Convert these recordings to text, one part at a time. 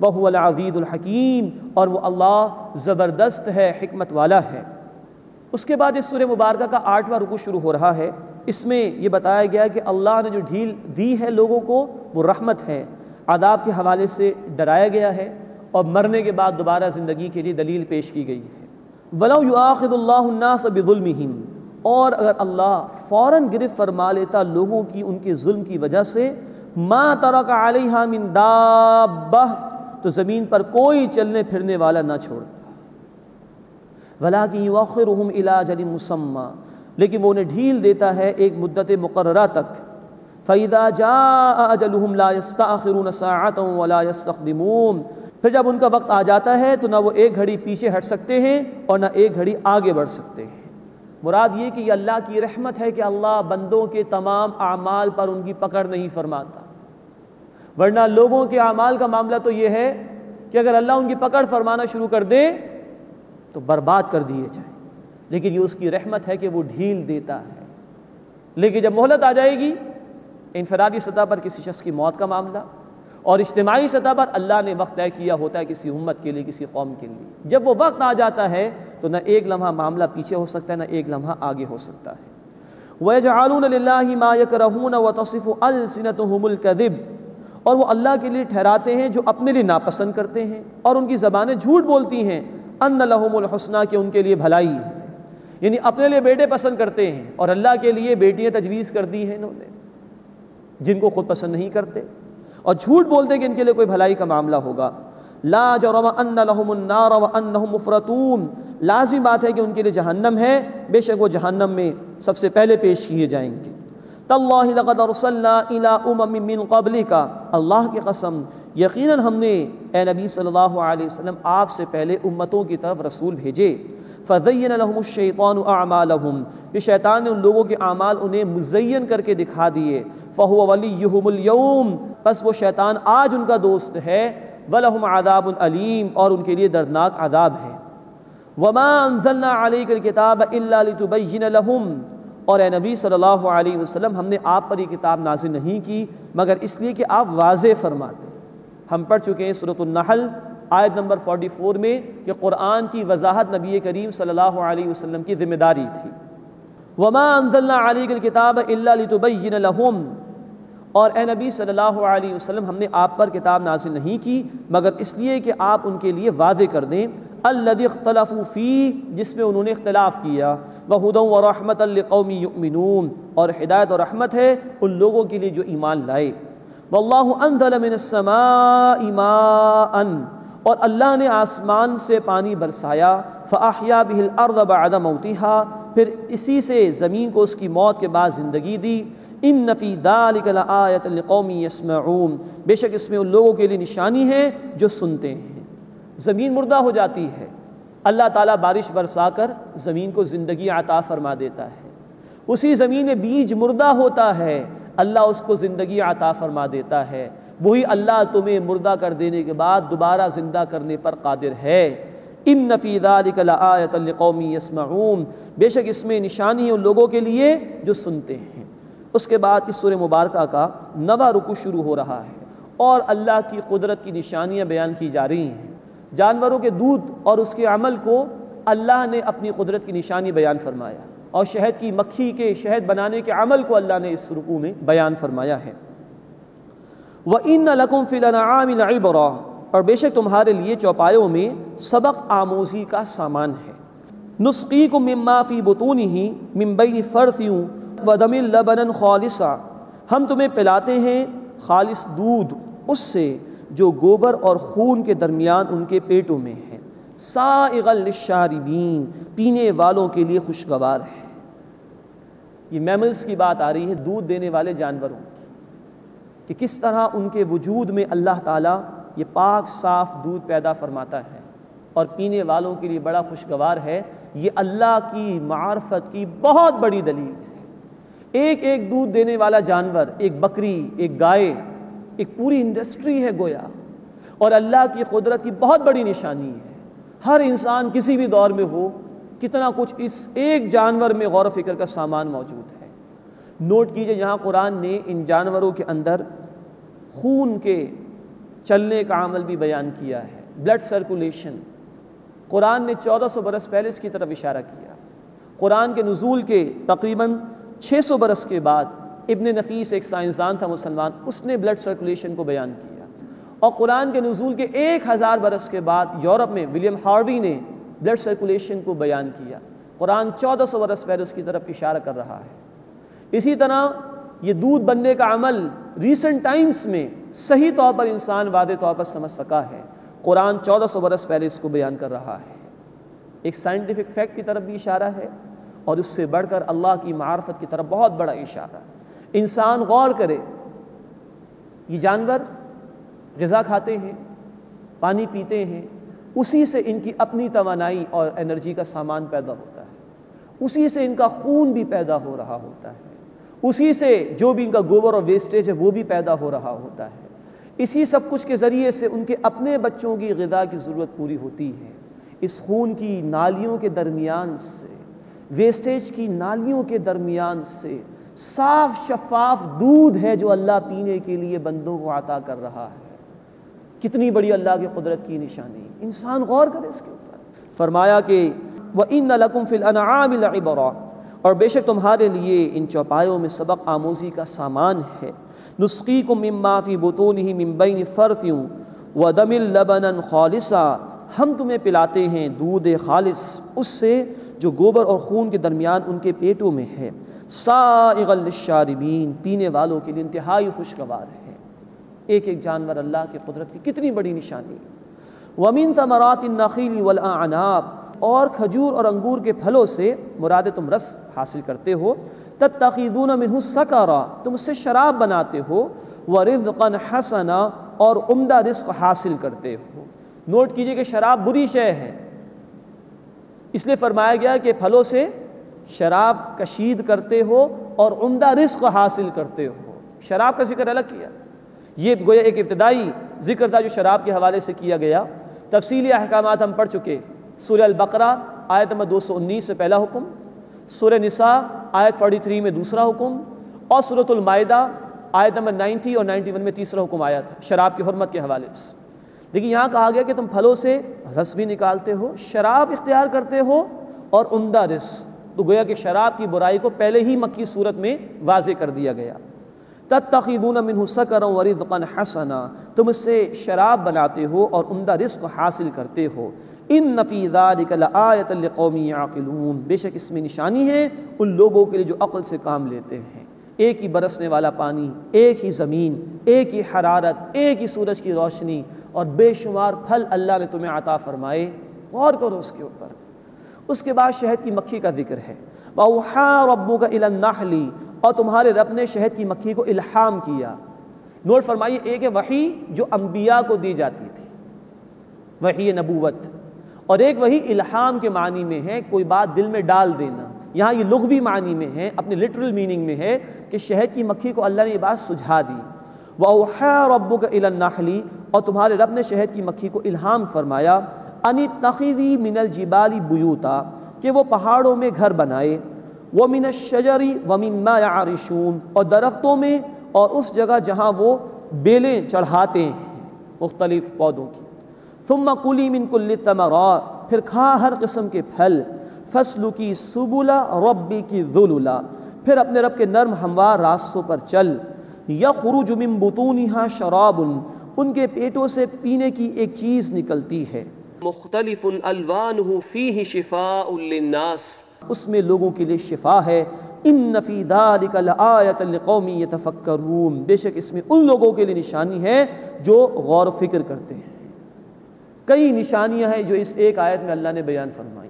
وَهُوَ الْعَزِيزُ الْحَكِيمُ، اور وہ اللہ زبردست ہے، حکمت والا ہے۔ اس کے بعد اس سورہ مبارکہ کا 8واں رکوع شروع ہو رہا ہے۔ اس میں یہ بتایا گیا کہ اللہ نے جو ڈھیل دی ہے لوگوں کو وہ رحمت ہے، عذاب کے حوالے سے ڈرایا گیا ہے، اور مرنے کے بعد دوبارہ زندگی کے لیے دلیل پیش کی گئی ہے۔ وَلَوْ يُؤَاخِذُ اللَّهُ النَّاسَ بِظُلْمِهِمْ، اور اگر اللہ فوراً گرفت فرما لیتا لوگوں کی ان کے ظلم کی وجہ سے، مَا تَرَكَ عَلَيْهَا مِن دَابَّةٍ، تو زمین پر کوئی چلنے پھرنے والا نہ چھوڑتا۔ وَلَٰكِن يُؤَخِّرُهُمْ إِلَىٰ أَجَلٍ مُّسَمًّى، لیکن وہ انہیں ڈھیل دیتا ہے ایک مدت مقررہ تک۔ فَإِذَا جَاءَ أَجَلُهُمْ لَا يَسْتَأْخِرُونَ سَاعَةً وَلَا يَسْتَقْدِمُونَ، پھر جب ان کا وقت آ جاتا ہے تو نہ وہ ایک گھڑی پیچھے ہٹ سکتے ہیں اور نہ ایک گھڑی آگے بڑھ سکتے ہیں۔ مراد یہ کہ یہ اللہ کی رحمت ہے کہ اللہ بندوں کے تمام اعمال پر ان کی پکڑ نہیں فرماتا، ورنہ لوگوں کے اعمال کا معاملہ تو یہ ہے کہ اگر اللہ ان کی پکڑ فرمانا شروع کر دے تو برباد کر دیے جائیں، لیکن یہ اس کی رحمت ہے کہ وہ ڈھیل دیتا ہے۔ لیکن جب مہلت آ جائے گی، انفرادی سطح پر کسی شخص کی موت کا معاملہ، اور اجتماعی سطح پر اللہ نے وقت طے کیا ہوتا ہے کسی امت کے لیے، کسی قوم کے لیے، جب وہ وقت آ جاتا ہے تو نہ ایک لمحہ معاملہ پیچھے ہو سکتا ہے نہ ایک لمحہ آگے ہو سکتا ہے۔ وَيَجْعَلُونَ لِلَّهِ مَا يَكْرَهُونَ وَتَصِفُ أَلْسِنَتُهُمُ الْكَذِبَ، اور وہ اللہ کے لیے ٹھہراتے ہیں جو اپنے لیے ناپسند کرتے ہیں، اور ان کی زبانیں جھوٹ بولتی ہیں، أَنَّ لَهُمُ الْحُسْنَى، کہ ان کے لیے بھلائی ہے، یعنی اپنے لیے بیٹے پسند کرتے ہیں اور اللہ کے لیے بیٹیاں تجویز کر دی ہیں انہوں نے جن کو خود پسند نہیں کرتے، اور جھوٹ بولتے کہ ان کے لیے کوئی بھلائی کا معاملہ ہوگا۔ لا جرم ان لهم النار وانهم مفرطون، لازم بات ہے کہ ان کے لیے جہنم ہے، بے شک وہ جہنم میں سب سے پہلے پیش کیے جائیں گے۔ تاللہ لقد ارسلنا الى امم من قبلک، اللہ کی قسم یقیناً ہم نے اے نبی صلی اللہ علیہ وسلم آپ سے پہلے امتوں کی طرف رسول بھیجے۔ فزین لهم الشیطان اعمالهم، کہ شیطان نے ان لوگوں کے اعمال انہیں مزین کر کے دکھا دیے۔ فهو ولیہم اليوم، پس وہ شیطان آج ان کا دوست ہے۔ وَلَهُمْ عَذَابٌ أَلِيمٌ، اور ان کے لیے دردناک عذاب ہے۔ وَمَا أَنزَلْنَا عَلَيْكَ الْكِتَابَ إِلَّا لِتُبَيِّنَ لَهُمْ، اور اے نبی صلی اللہ علیہ وسلم ہم نے آپ پر یہ کتاب نازل نہیں کی مگر اس لیے کہ آپ واضح فرماتے۔ ہم پڑھ چکے ہیں سورۃ النحل آیت نمبر 44 میں کہ قرآن کی وضاحت نبی کریم صلی اللہ علیہ وسلم کی ذمہ داری تھی۔ وَمَا أَنزَلْنَا عَلَيْكَ الْكِتَابَ إِلَّا لِتُبَيِّنَ لَهُمْ، اور اے نبی صلی اللہ علیہ وسلم ہم نے آپ پر کتاب نازل نہیں کی مگر اس لیے کہ آپ ان کے لیے واضح کر دیں، الذی اختلفوا فیہ، جس میں انہوں نے اختلاف کیا، وہدی ورحمۃ لقوم یؤمنون، اور ہدایت اور رحمت ہے ان لوگوں کے لیے جو ایمان لائے۔ واللہ انزل من السماء ماء، اور اللہ نے آسمان سے پانی برسایا، فاحیا بہ الارض بعد موتها، پھر اسی سے زمین کو اس کی موت کے بعد زندگی دی۔ ان فی ذلک لآیۃ لقوم یسمعون، بے شک اس میں ان لوگوں کے لیے نشانی ہے جو سنتے ہیں۔ زمین مردہ ہو جاتی ہے، اللہ تعالیٰ بارش برسا کر زمین کو زندگی عطا فرما دیتا ہے۔ اسی زمین میں بیج مردہ ہوتا ہے، اللہ اس کو زندگی عطا فرما دیتا ہے۔ وہی اللہ تمہیں مردہ کر دینے کے بعد دوبارہ زندہ کرنے پر قادر ہے۔ ان فی ذلک لآیۃ لقوم یسمعون، بے شک اس میں نشانی ہے ان لوگوں کے لیے جو سنتے ہیں۔ اس کے بعد اس سورہ مبارکہ کا 9واں رکوع شروع ہو رہا ہے اور اللہ کی قدرت کی نشانیاں بیان کی جا رہی ہیں۔ جانوروں کے دودھ اور اس کے عمل کو اللہ نے اپنی قدرت کی نشانی بیان فرمایا، اور شہد کی مکھی کے شہد بنانے کے عمل کو اللہ نے اس رکوع میں بیان فرمایا ہے۔ وَإِنَّ لَكُمْ فِي الْأَنْعَامِ لَعِبْرَةً، اور بے شک تمہارے لیے چوپایوں میں سبق آموزی کا سامان ہے۔ نُسْقِيكُم مِّمَّا فِي بُطُونِهِ مِن بَيْنِ فَرْثٍ وَدَمٍ لَبَنًا خَالِصًا، ہم تمہیں پلاتے ہیں خالص دودھ اس سے جو گوبر اور خون کے درمیان ان کے پیٹوں میں ہے، سائغا للشاربین، پینے والوں کے لیے خوشگوار ہے۔ یہ میملز کی بات آ رہی ہے، دودھ دینے والے جانوروں کی، کہ کس طرح ان کے وجود میں اللہ تعالیٰ یہ پاک صاف دودھ پیدا فرماتا ہے اور پینے والوں کے لیے بڑا خوشگوار ہے۔ یہ اللہ کی معرفت کی بہت بڑی دلیل ہے۔ ایک ایک دودھ دینے والا جانور، ایک بکری، ایک گائے، ایک پوری انڈسٹری ہے گویا، اور اللہ کی قدرت کی بہت بڑی نشانی ہے۔ ہر انسان کسی بھی دور میں ہو، کتنا کچھ اس ایک جانور میں غور و فکر کا سامان موجود ہے۔ نوٹ کیجئے، یہاں قرآن نے ان جانوروں کے اندر خون کے چلنے کا عمل بھی بیان کیا ہے، بلڈ سرکولیشن۔ قرآن نے 1400 برس پہلے اس کی طرف اشارہ کیا۔ قرآن کے نزول کے تقریباً 600 برس کے بعد ابن نفیس ایک سائنسدان تھا مسلمان، اس نے بلڈ سرکولیشن کو بیان کیا، اور قرآن کے نزول کے 1000 برس کے بعد یورپ میں ولیم ہاروی نے بلڈ سرکولیشن کو بیان کیا۔ قرآن 1400 برس پہلے اس کی طرف اشارہ کر رہا ہے۔ اسی طرح یہ دودھ بننے کا عمل ریسنٹ ٹائمز میں صحیح طور پر انسان واضح طور پر سمجھ سکا ہے، قرآن 1400 برس پہلے اس کو بیان کر رہا ہے۔ ایک سائنٹیفک فیکٹ کی طرف بھی اشارہ ہے، اور اس سے بڑھ کر اللہ کی معرفت کی طرف بہت بڑا اشارہ۔ انسان غور کرے، یہ جانور غذا کھاتے ہیں، پانی پیتے ہیں، اسی سے ان کی اپنی توانائی اور انرجی کا سامان پیدا ہوتا ہے، اسی سے ان کا خون بھی پیدا ہو رہا ہوتا ہے، اسی سے جو بھی ان کا گوبر اور ویسٹیج ہے وہ بھی پیدا ہو رہا ہوتا ہے، اسی سب کچھ کے ذریعے سے ان کے اپنے بچوں کی غذا کی ضرورت پوری ہوتی ہے۔ اس خون کی نالیوں کے درمیان سے، ویسٹیج کی نالیوں کے درمیان سے صاف شفاف دودھ ہے جو اللہ پینے کے لیے بندوں کو عطا کر رہا ہے۔ کتنی بڑی اللہ کی قدرت کی نشانی، انسان غور کرے اس کے اوپر۔ فرمایا کہ وَإِنَّ لَكُمْ فِي الْأَنْعَامِ لَعِبْرَةً، اور بے شک تمہارے لیے ان چوپایوں میں سبق آموزی کا سامان ہے۔ نُسْقِيكُم مِّمَّا فِي بُطُونِهِ مِن بَيْنِ فَرْثٍ وَدَمٍ لَبَنًا خَالِصًا، ہم تمہیں پلاتے ہیں دودھ خالص اس سے جو گوبر اور خون کے درمیان ان کے پیٹوں میں ہے، سائغا للشاربین، پینے والوں کے لیے انتہائی خوشگوار ہے۔ ایک ایک جانور اللہ کی قدرت کی کتنی بڑی نشانی۔ وَمِن ثَمَرَاتِ النَّخِيلِ وَالْأَعْنَابِ، اور کھجور اور انگور کے پھلوں سے مراد تم رس حاصل کرتے ہو، تَتَّخِذُونَ مِنْهُ سَكَرًا، تم اس سے شراب بناتے ہو، وَرِزْقًا حَسَنًا، اور عمدہ رزق حاصل کرتے ہو۔ نوٹ کیجئے کہ شراب بری شے ہے، اس لیے فرمایا گیا کہ پھلوں سے شراب کشید کرتے ہو اور عمدہ رزق حاصل کرتے ہو۔ شراب کا ذکر الگ کیا، یہ گویا ایک ابتدائی ذکر تھا جو شراب کے حوالے سے کیا گیا۔ تفصیلی احکامات ہم پڑھ چکے، سورہ البقرہ آیت نمبر 219 میں پہلا حکم، سورہ نساء آیت 43 میں دوسرا حکم، اور سورۃ المائدہ آیت نمبر 90 اور 91 میں تیسرا حکم آیا تھا شراب کی حرمت کے حوالے سے۔ لیکن یہاں کہا گیا کہ تم پھلوں سے رس بھی نکالتے ہو، شراب اختیار کرتے ہو اور عمدہ رزق، تو گویا کہ شراب کی برائی کو پہلے ہی مکی صورت میں واضح کر دیا گیا۔ تَتَّخِذُونَ مِنْهُ سَكَرًا وَرِزْقًا حَسَنًا، تم اس سے شراب بناتے ہو اور عمدہ رزق حاصل کرتے ہو۔ إِنَّ فِي ذَلِكَ لَآيَةً لِقَوْمٍ يَعْقِلُونَ، بے شک اس میں نشانی ہے ان لوگوں کے لیے جو عقل سے کام لیتے ہیں۔ ایک ہی برسنے والا پانی، ایک ہی زمین، ایک ہی حرارت، ایک ہی سورج کی روشنی، اور بے شمار پھل اللہ نے تمہیں عطا فرمائے، غور کرو اس کے اوپر۔ اس کے بعد شہد کی مکھی کا ذکر ہے، وَأَوْحَىٰ رَبُّكَ إِلَى النَّحْلِ، اور تمہارے رب نے شہد کی مکھی کو الہام کیا۔ نوٹ فرمائیے، ایک ہے وحی جو انبیاء کو دی جاتی تھی، وحی نبوت، اور ایک وحی الہام کے معنی میں ہے، کوئی بات دل میں ڈال دینا۔ یہاں یہ لغوی معنی میں ہے، اپنے لٹرل میننگ میں ہے کہ شہد کی مکھی کو اللہ نے یہ بات سجھا دی۔ وَأَوْحَىٰ رَبُّكَ إِلَى النَّحْلِ، اور تمہارے رب نے شہد کی مکھی کو الہام فرمایا، أَنِ اتَّخِذِي مِنَ الْجِبَالِ بُيُوتًا، کہ وہ پہاڑوں میں گھر بنائے، وَمِنَ الشَّجَرِ وَمِمَّا يَعْرِشُونَ، اور درختوں میں اور اس جگہ جہاں وہ بیلیں چڑھاتے ہیں مختلف پودوں کی۔ ثُمَّ كُلِي مِن كُلِّ الثَّمَرَاتِ، پھر کھا ہر قسم کے پھل، فَاسْلُكِي سُبُلَ رَبِّكِ ذُلُلًا، پھر اپنے رب کے نرم ہموار راستوں پر چل، يَخْرُجُ مِن بُطُونِهَا شَرَابٌ، ان کے پیٹوں سے پینے کی ایک چیز نکلتی ہے، مختلف الوانہ فیہ شفاء للناس، اس میں لوگوں کے لیے شفا ہے۔ ان فی ذلک لآیۃ لقوم یتفکرون، بے شک اس میں ان لوگوں کے لیے نشانی ہے جو غور و فکر کرتے ہیں۔ کئی نشانیاں ہیں جو اس ایک آیت میں اللہ نے بیان فرمائی۔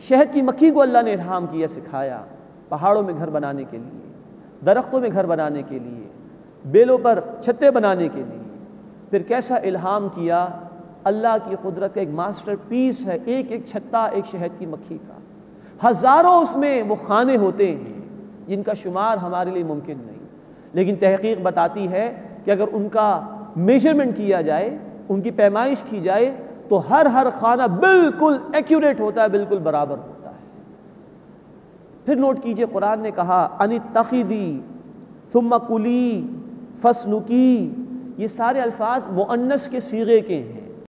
شہد کی مکھی کو اللہ نے الہام کیا، سکھایا، پہاڑوں میں گھر بنانے کے لیے، درختوں میں گھر بنانے کے لیے، بیلوں پر چھتے بنانے کے لیے۔ پھر کیسا الہام کیا، اللہ کی قدرت کا ایک ماسٹر پیس ہے، ایک ایک چھتا ایک شہد کی مکھی کا، ہزاروں اس میں وہ خانے ہوتے ہیں جن کا شمار ہمارے لیے ممکن نہیں، لیکن تحقیق بتاتی ہے کہ اگر ان کا میجرمنٹ کیا جائے، ان کی پیمائش کی جائے، تو ہر خانہ بالکل ایکوریٹ ہوتا ہے، بالکل برابر ہوتا ہے۔ پھر نوٹ کیجئے، قرآن نے کہا ان اتخذی ثم کلی فسلکی، یہ سارے الفاظ مؤنث کے صیغے کے ہیں،